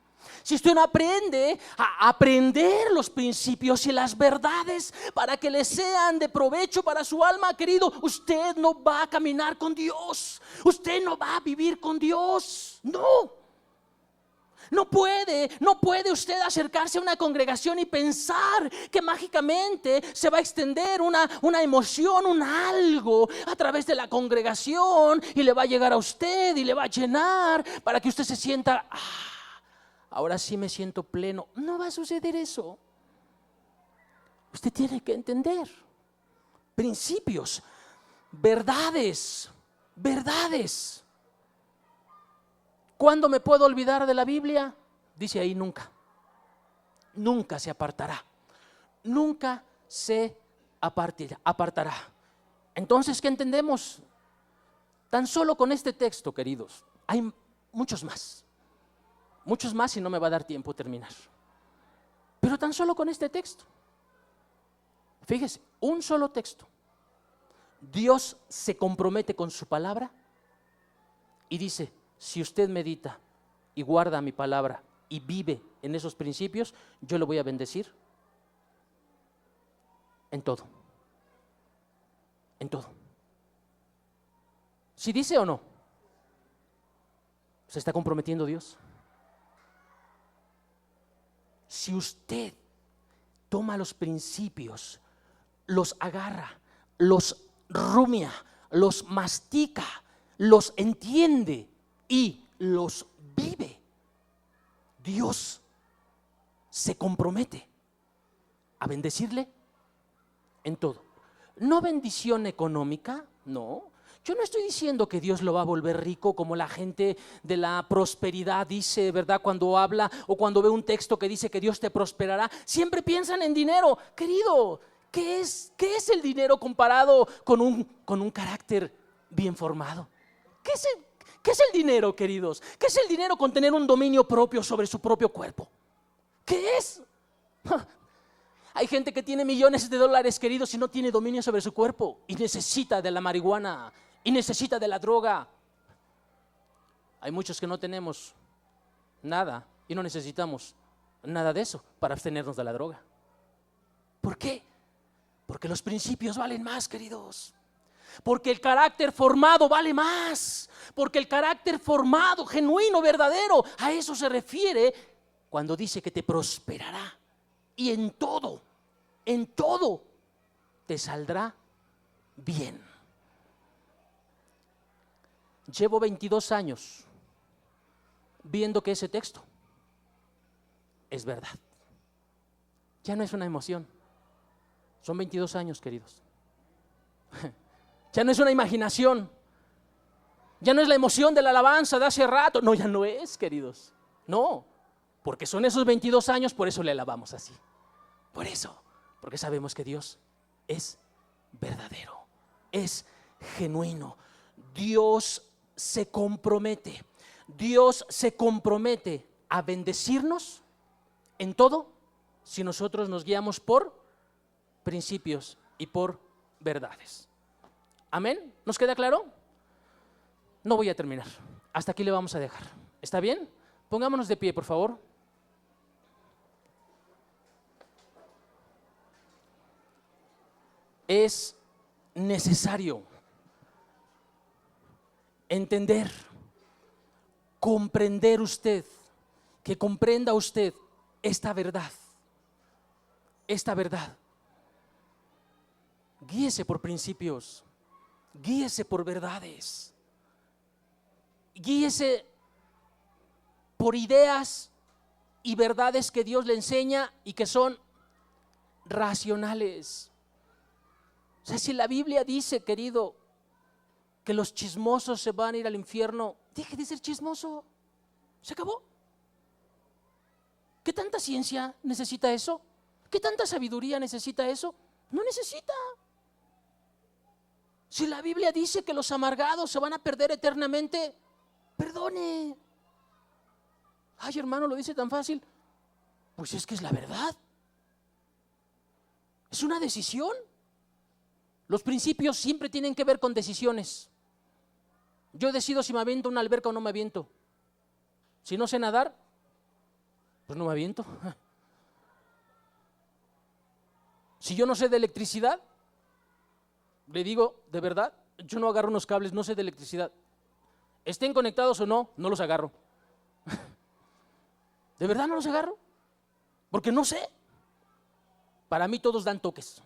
si usted no aprende a aprender los principios y las verdades para que le sean de provecho para su alma, querido, usted no va a caminar con Dios. Usted no va a vivir con Dios. No puede usted acercarse a una congregación y pensar que mágicamente se va a extender una emoción, un algo a través de la congregación y le va a llegar a usted y le va a llenar para que usted se sienta: ahora sí me siento pleno. No va a suceder eso. Usted tiene que entender principios, verdades. ¿Cuándo me puedo olvidar de la Biblia? Dice ahí nunca. Nunca se apartará. Nunca se apartará. Entonces, ¿qué entendemos? Tan solo con este texto, queridos, hay muchos más y no me va a dar tiempo terminar. Pero tan solo con este texto, fíjese, un solo texto, Dios se compromete con su palabra y dice, si usted medita y guarda mi palabra y vive en esos principios, yo lo voy a bendecir en todo. En todo. ¿Sí dice o no? ¿Se está comprometiendo Dios? Si usted toma los principios, los agarra, los rumia, los mastica, los entiende y los vive, Dios se compromete a bendecirle en todo. No bendición económica, no. Yo no estoy diciendo que Dios lo va a volver rico como la gente de la prosperidad dice, ¿verdad? Cuando habla o cuando ve un texto que dice que Dios te prosperará, siempre piensan en dinero. Querido, ¿qué es el dinero comparado con un carácter bien formado? ¿Qué es el dinero, queridos? ¿Qué es el dinero con tener un dominio propio sobre su propio cuerpo? ¿Qué es? Hay gente que tiene millones de dólares, queridos, y no tiene dominio sobre su cuerpo y necesita de la marihuana y necesita de la droga. Hay muchos que no tenemos nada y no necesitamos nada de eso para abstenernos de la droga. ¿Por qué? Porque los principios valen más, queridos. Porque el carácter formado vale más. Porque el carácter formado, genuino, verdadero, a eso se refiere cuando dice que te prosperará. Y en todo te saldrá bien. Llevo 22 años viendo que ese texto es verdad. Ya no es una emoción. Son 22 años, queridos. Ya no es una imaginación. Ya no es la emoción de la alabanza de hace rato. No, ya no es, queridos. No, porque son esos 22 años, por eso le alabamos así. Por eso, porque sabemos que Dios es verdadero, es genuino. Dios se compromete a bendecirnos en todo si nosotros nos guiamos por principios y por verdades. ¿Amén? ¿Nos queda claro? No voy a terminar. Hasta aquí le vamos a dejar. ¿Está bien? Pongámonos de pie, por favor. Es necesario entender, comprender usted, que comprenda usted esta verdad. Esta verdad. Guíese por principios, guíese por verdades, guíese por ideas y verdades que Dios le enseña y que son racionales. O sea, si la Biblia dice, querido, que los chismosos se van a ir al infierno, deje de ser chismoso. Se acabó. ¿Qué tanta ciencia necesita eso? ¿Qué tanta sabiduría necesita eso? No necesita. Si la Biblia dice que los amargados se van a perder eternamente, perdone. Ay, hermano, lo dice tan fácil. Pues es que es la verdad. Es una decisión. Los principios siempre tienen que ver con decisiones. Yo decido si me aviento a una alberca o no me aviento. Si no sé nadar, pues no me aviento. Si yo no sé de electricidad, le digo, de verdad, yo no agarro unos cables, no sé de electricidad. Estén conectados o no, no los agarro. ¿De verdad no los agarro? Porque no sé. Para mí todos dan toques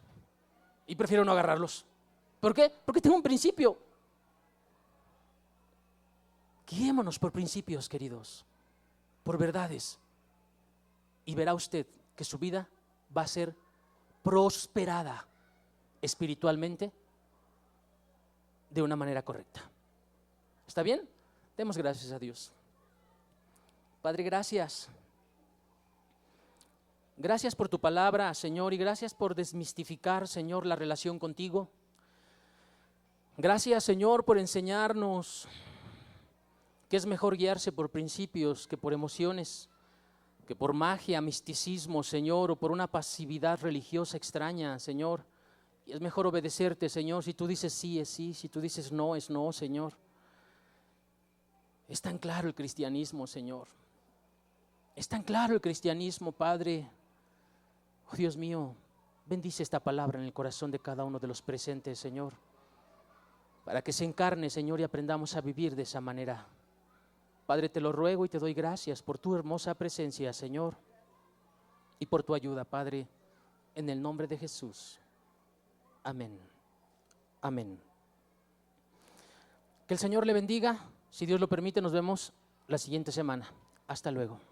y prefiero no agarrarlos. ¿Por qué? Porque tengo un principio. Guiémonos por principios, queridos, por verdades. Y verá usted que su vida va a ser prosperada. espiritualmente de una manera correcta. ¿Está bien? Demos gracias a Dios. Padre, gracias. Gracias por tu palabra, Señor, y gracias por desmistificar, Señor, la relación contigo. Gracias, Señor, por enseñarnos que es mejor guiarse por principios que por emociones, que por magia, misticismo, Señor, o por una pasividad religiosa extraña, Señor. Y es mejor obedecerte, Señor. Si tú dices sí, es sí. Si tú dices no, es no, Señor. Es tan claro el cristianismo, Señor. Es tan claro el cristianismo, Padre. Oh, Dios mío, bendice esta palabra en el corazón de cada uno de los presentes, Señor, para que se encarne, Señor, y aprendamos a vivir de esa manera. Padre, te lo ruego y te doy gracias por tu hermosa presencia, Señor, y por tu ayuda, Padre, en el nombre de Jesús. Amén. Amén. Que el Señor le bendiga. Si Dios lo permite, nos vemos la siguiente semana. Hasta luego.